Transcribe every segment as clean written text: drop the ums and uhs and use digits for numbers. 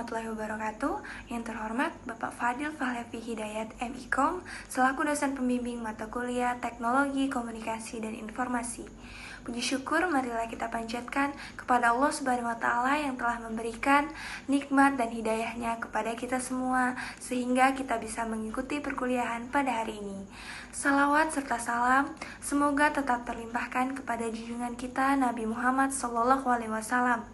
warahmatullahi wabarakatuh. Yang terhormat Bapak Fadil Fahlevi Hidayat MIKOM selaku dosen pembimbing mata kuliah Teknologi Komunikasi dan Informasi. Puji syukur marilah kita panjatkan kepada Allah Subhanahu wa taala yang telah memberikan nikmat dan hidayahnya kepada kita semua sehingga kita bisa mengikuti perkuliahan pada hari ini. Salawat serta salam semoga tetap terlimpahkan kepada junjungan kita Nabi Muhammad SAW.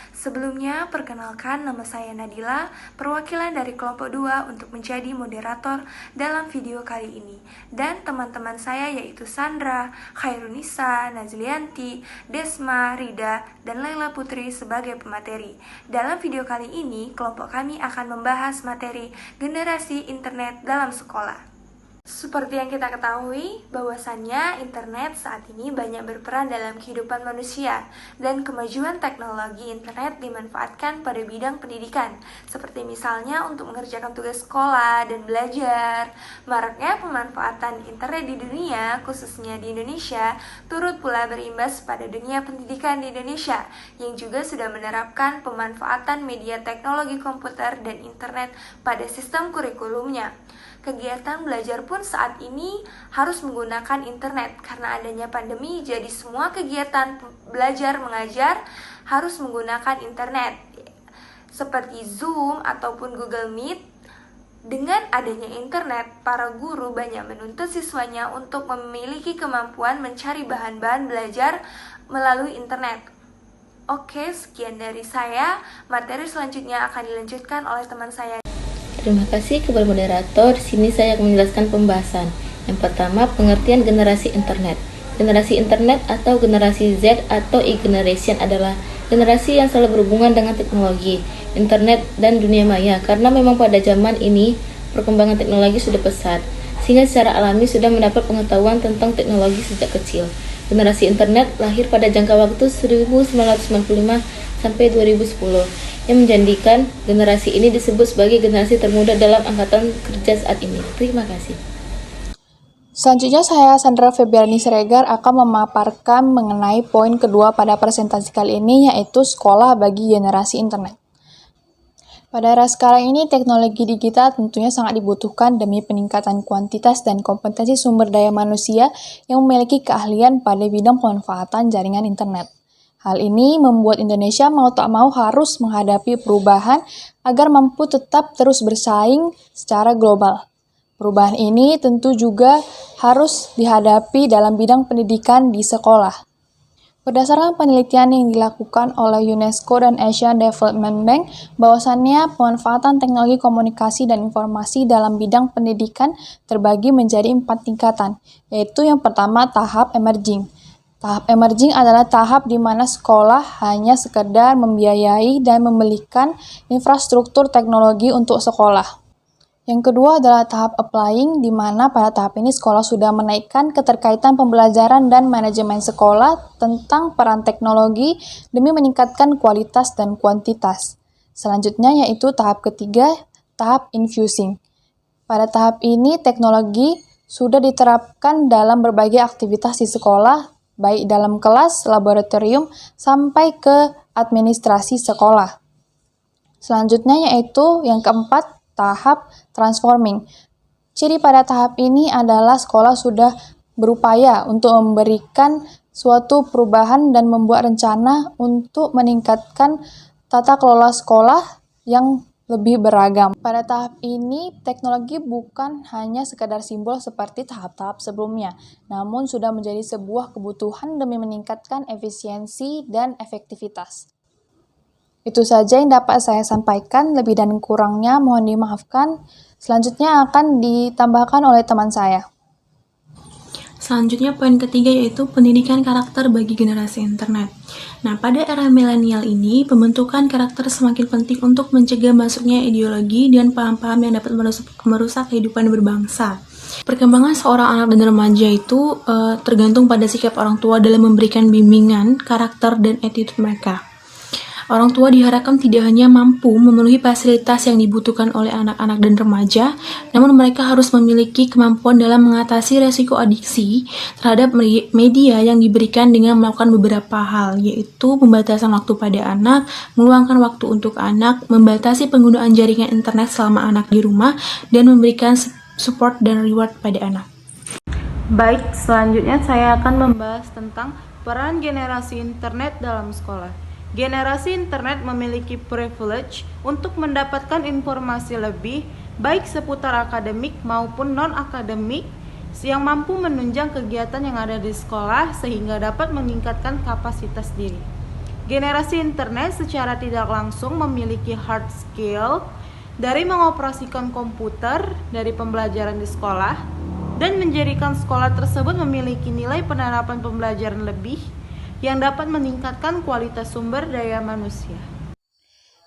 Sebelumnya, perkenalkan nama saya Nadila, perwakilan dari kelompok 2 untuk menjadi moderator dalam video kali ini. Dan teman-teman saya yaitu Sandra, Khairunisa, Nazlianti, Desma, Rida, dan Laila Putri sebagai pemateri. Dalam video kali ini, kelompok kami akan membahas materi generasi internet dalam sekolah. Seperti yang kita ketahui, bahwasannya internet saat ini banyak berperan dalam kehidupan manusia dan kemajuan teknologi internet dimanfaatkan pada bidang pendidikan, seperti misalnya untuk mengerjakan tugas sekolah dan belajar. Maraknya pemanfaatan internet di dunia, khususnya di Indonesia, turut pula berimbas pada dunia pendidikan di Indonesia, yang juga sudah menerapkan pemanfaatan media teknologi komputer dan internet pada sistem kurikulumnya. Kegiatan belajar pun saat ini harus menggunakan internet karena adanya pandemi, jadi semua kegiatan belajar mengajar harus menggunakan internet seperti Zoom ataupun Google Meet. Dengan adanya internet, para guru banyak menuntut siswanya untuk memiliki kemampuan mencari bahan-bahan belajar melalui internet. Oke, sekian dari saya. Materi selanjutnya akan dilanjutkan oleh teman saya. Terima kasih kepada moderator. Di sini saya akan menjelaskan pembahasan. Yang pertama, pengertian generasi internet. Generasi internet atau generasi Z atau e-generation adalah generasi yang selalu berhubungan dengan teknologi, internet, dan dunia maya. Karena memang pada zaman ini perkembangan teknologi sudah pesat, sehingga secara alami sudah mendapat pengetahuan tentang teknologi sejak kecil. Generasi internet lahir pada jangka waktu 1995 sampai 2010, yang menjadikan generasi ini disebut sebagai generasi termuda dalam angkatan kerja saat ini. Terima kasih. Selanjutnya saya Sandra Febriani Siregar akan memaparkan mengenai poin kedua pada presentasi kali ini, yaitu sekolah bagi generasi internet. Pada era sekarang ini, teknologi digital tentunya sangat dibutuhkan demi peningkatan kuantitas dan kompetensi sumber daya manusia yang memiliki keahlian pada bidang pemanfaatan jaringan internet. Hal ini membuat Indonesia mau tak mau harus menghadapi perubahan agar mampu tetap terus bersaing secara global. Perubahan ini tentu juga harus dihadapi dalam bidang pendidikan di sekolah. Berdasarkan penelitian yang dilakukan oleh UNESCO dan Asian Development Bank, bahwasannya pemanfaatan teknologi komunikasi dan informasi dalam bidang pendidikan terbagi menjadi 4 tingkatan, yaitu yang pertama tahap emerging. Tahap emerging adalah tahap di mana sekolah hanya sekedar membiayai dan membelikan infrastruktur teknologi untuk sekolah. Yang kedua adalah tahap applying, di mana pada tahap ini sekolah sudah menaikkan keterkaitan pembelajaran dan manajemen sekolah tentang peran teknologi demi meningkatkan kualitas dan kuantitas. Selanjutnya yaitu tahap ketiga, tahap infusing. Pada tahap ini teknologi sudah diterapkan dalam berbagai aktivitas di sekolah, baik dalam kelas, laboratorium, sampai ke administrasi sekolah. Selanjutnya yaitu yang keempat, tahap transforming. Ciri pada tahap ini adalah sekolah sudah berupaya untuk memberikan suatu perubahan dan membuat rencana untuk meningkatkan tata kelola sekolah yang lebih beragam. Pada tahap ini, teknologi bukan hanya sekadar simbol seperti tahap-tahap sebelumnya, namun sudah menjadi sebuah kebutuhan demi meningkatkan efisiensi dan efektivitas. Itu saja yang dapat saya sampaikan, lebih dan kurangnya mohon dimaafkan. Selanjutnya akan ditambahkan oleh teman saya. Selanjutnya poin ketiga yaitu pendidikan karakter bagi generasi internet. Nah, pada era milenial ini, pembentukan karakter semakin penting untuk mencegah masuknya ideologi dan paham-paham yang dapat merusak kehidupan berbangsa. Perkembangan seorang anak dan remaja itu tergantung pada sikap orang tua dalam memberikan bimbingan, karakter, dan attitude mereka. Orang tua diharapkan tidak hanya mampu memenuhi fasilitas yang dibutuhkan oleh anak-anak dan remaja, namun mereka harus memiliki kemampuan dalam mengatasi resiko adiksi terhadap media yang diberikan dengan melakukan beberapa hal, yaitu pembatasan waktu pada anak, meluangkan waktu untuk anak, membatasi penggunaan jaringan internet selama anak di rumah, dan memberikan support dan reward pada anak. Baik, selanjutnya saya akan membahas tentang peran generasi internet dalam sekolah. Generasi internet memiliki privilege untuk mendapatkan informasi lebih, baik seputar akademik maupun non-akademik, yang mampu menunjang kegiatan yang ada di sekolah sehingga dapat meningkatkan kapasitas diri. Generasi internet secara tidak langsung memiliki hard skill dari mengoperasikan komputer dari pembelajaran di sekolah dan menjadikan sekolah tersebut memiliki nilai penerapan pembelajaran lebih yang dapat meningkatkan kualitas sumber daya manusia.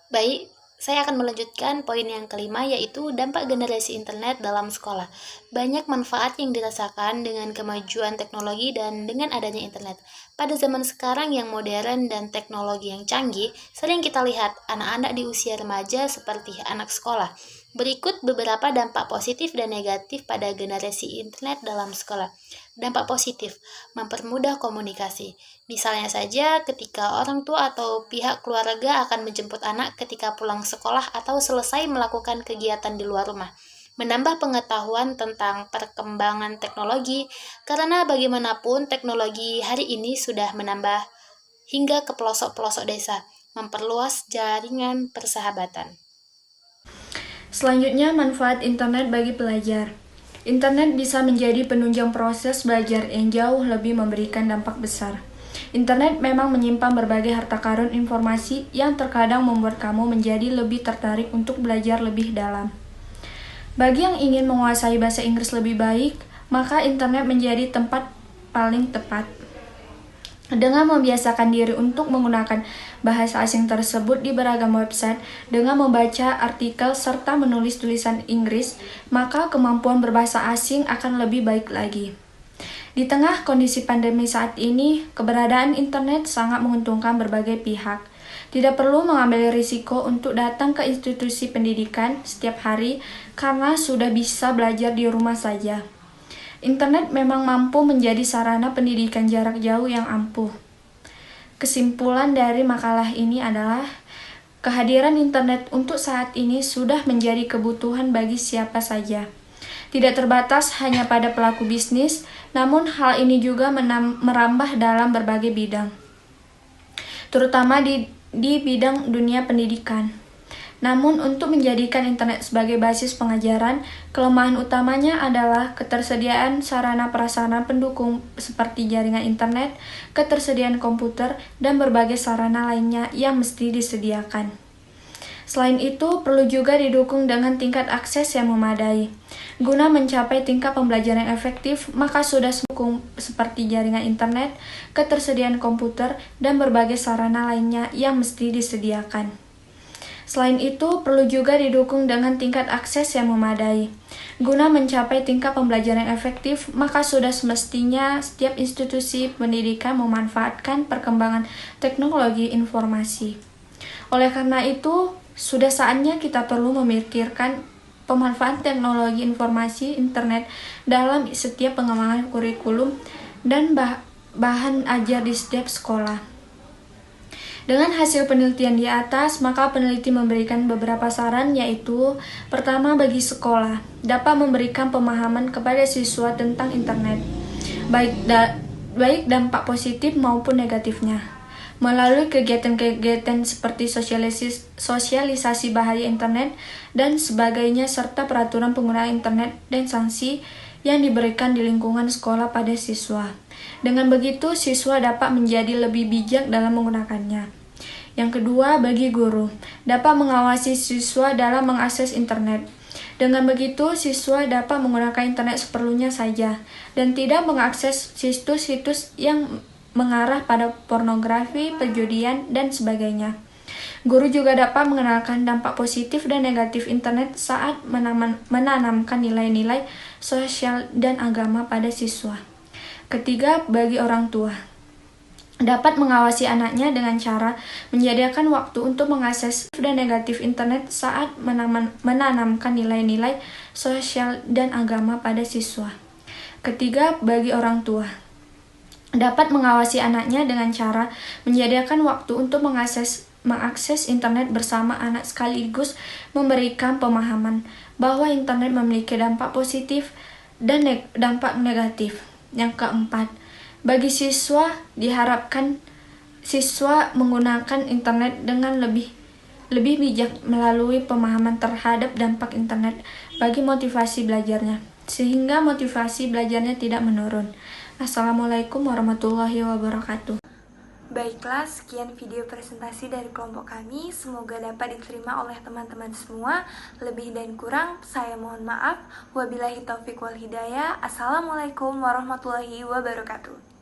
Baik, saya akan melanjutkan poin yang kelima, yaitu dampak generasi internet dalam sekolah. Banyak manfaat yang dirasakan dengan kemajuan teknologi dan dengan adanya internet. Pada zaman sekarang yang modern dan teknologi yang canggih, sering kita lihat anak-anak di usia remaja seperti anak sekolah. Berikut beberapa dampak positif dan negatif pada generasi internet dalam sekolah. Dampak positif, mempermudah komunikasi. Misalnya saja ketika orang tua atau pihak keluarga akan menjemput anak ketika pulang sekolah atau selesai melakukan kegiatan di luar rumah. Menambah pengetahuan tentang perkembangan teknologi, karena bagaimanapun teknologi hari ini sudah menambah hingga ke pelosok-pelosok desa, memperluas jaringan persahabatan. Selanjutnya, manfaat internet bagi pelajar. Internet bisa menjadi penunjang proses belajar yang jauh lebih memberikan dampak besar. Internet memang menyimpan berbagai harta karun informasi yang terkadang membuat kamu menjadi lebih tertarik untuk belajar lebih dalam. Bagi yang ingin menguasai bahasa Inggris lebih baik, maka internet menjadi tempat paling tepat. Dengan membiasakan diri untuk menggunakan bahasa asing tersebut di beragam website, dengan membaca artikel serta menulis tulisan Inggris, maka kemampuan berbahasa asing akan lebih baik lagi. Di tengah kondisi pandemi saat ini, keberadaan internet sangat menguntungkan berbagai pihak. Tidak perlu mengambil risiko untuk datang ke institusi pendidikan setiap hari karena sudah bisa belajar di rumah saja. Internet memang mampu menjadi sarana pendidikan jarak jauh yang ampuh. Kesimpulan dari makalah ini adalah kehadiran internet untuk saat ini sudah menjadi kebutuhan bagi siapa saja. Tidak terbatas hanya pada pelaku bisnis, namun hal ini juga merambah dalam berbagai bidang, terutama di bidang dunia pendidikan. Namun, untuk menjadikan internet sebagai basis pengajaran, kelemahan utamanya adalah ketersediaan sarana prasarana pendukung seperti jaringan internet, ketersediaan komputer, dan berbagai sarana lainnya yang mesti disediakan. Selain itu, perlu juga didukung dengan tingkat akses yang memadai. Guna mencapai tingkat pembelajaran yang efektif, maka sudah dukung seperti jaringan internet, ketersediaan komputer, dan berbagai sarana lainnya yang mesti disediakan. Selain itu, perlu juga didukung dengan tingkat akses yang memadai. Guna mencapai tingkat pembelajaran yang efektif, maka sudah semestinya setiap institusi pendidikan memanfaatkan perkembangan teknologi informasi. Oleh karena itu, sudah saatnya kita perlu memikirkan pemanfaatan teknologi informasi internet dalam setiap pengembangan kurikulum dan bahan ajar di setiap sekolah. Dengan hasil penelitian di atas, maka peneliti memberikan beberapa saran, yaitu pertama, bagi sekolah dapat memberikan pemahaman kepada siswa tentang internet, baik dampak positif maupun negatifnya, melalui kegiatan-kegiatan seperti sosialisasi bahaya internet dan sebagainya, serta peraturan penggunaan internet dan sanksi yang diberikan di lingkungan sekolah pada siswa. Dengan begitu, siswa dapat menjadi lebih bijak dalam menggunakannya. Yang kedua, bagi guru, dapat mengawasi siswa dalam mengakses internet. Dengan begitu, siswa dapat menggunakan internet seperlunya saja dan tidak mengakses situs-situs yang mengarah pada pornografi, perjudian, dan sebagainya. Guru juga dapat mengenalkan dampak positif dan negatif internet saat menanamkan nilai-nilai sosial dan agama pada siswa. Ketiga, bagi orang tua, dapat mengawasi anaknya dengan cara menyediakan waktu untuk mengakses dan negatif internet saat menanamkan nilai-nilai sosial dan agama pada siswa. Ketiga, bagi orang tua, dapat mengawasi anaknya dengan cara menyediakan waktu untuk mengakses internet bersama anak sekaligus memberikan pemahaman bahwa internet memiliki dampak positif dan dampak negatif. Yang keempat, bagi siswa, diharapkan siswa menggunakan internet dengan lebih bijak melalui pemahaman terhadap dampak internet bagi motivasi belajarnya, sehingga motivasi belajarnya tidak menurun. Assalamualaikum warahmatullahi wabarakatuh. Baiklah, sekian video presentasi dari kelompok kami. Semoga dapat diterima oleh teman-teman semua. Lebih dan kurang, saya mohon maaf. Wabillahi taufiq wal hidayah. Assalamualaikum warahmatullahi wabarakatuh.